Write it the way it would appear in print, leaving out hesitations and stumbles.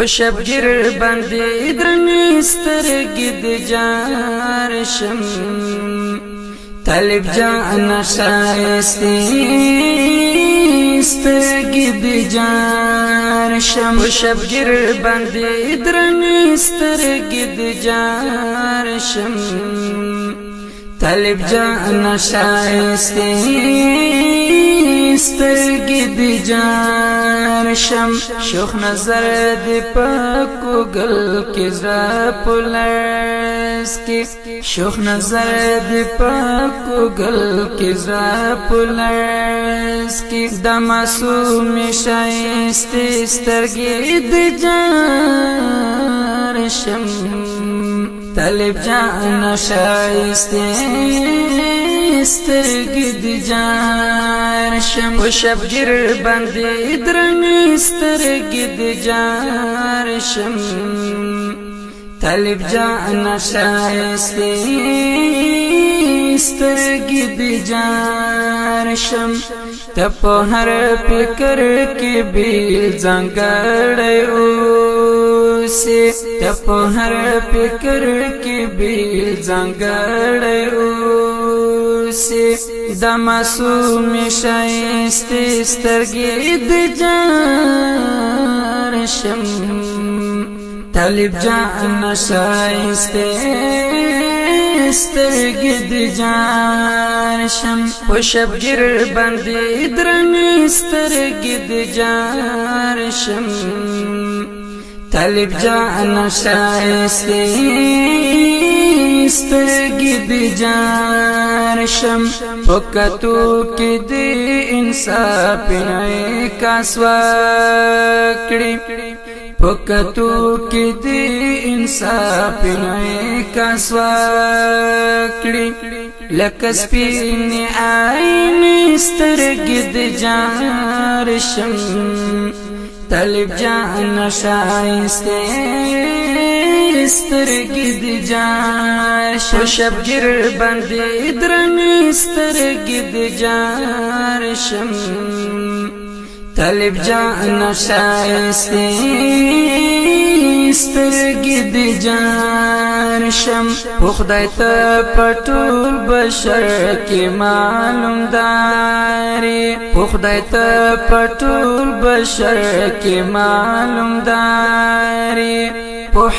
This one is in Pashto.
شبگیر باندې درنې سترګې د جار شم طالب جان شایستې سترګې د جار شم شبگیر باندې درنې سترګې د جار شم طالب جان شایستې سترګې د جان شم شوخ نظر دی پاکو گل کی زړه پولس کی شوخ نظر دی پاکو گل کی زړه پولس کی د معصوم شایستې سترګې د جان شم طالب جان شایستې سترګې د جان شم شبگیر باندې درنې سترګې د جان شم طالب جان شایستې سترګې د جان شم ته په هر فکر کې بې ځانګړی اوسې ته په هر فکر کې بې ځانګړی د معصوم شایستې سترګې د جان شم طالب جان شایستې سترګې د جان شم په شبگیر باندې درنې سترګې د جان شم طالب جان شایستې سترګې د جان شم پکتو کې د انصاف انعکاس وکړي پکتو کې د انصاف انعکاس وکړي لکه سپین عین سترګې د جان شم طالب جان شایستې سترګې د جان شم شبگیر باندې درنې سترګې د جان شم طالب جان شایستې سترګې د جان شم خدای ته په ټول بشر کې معلوم داري خدای ته په ټول بشر کې معلوم داري په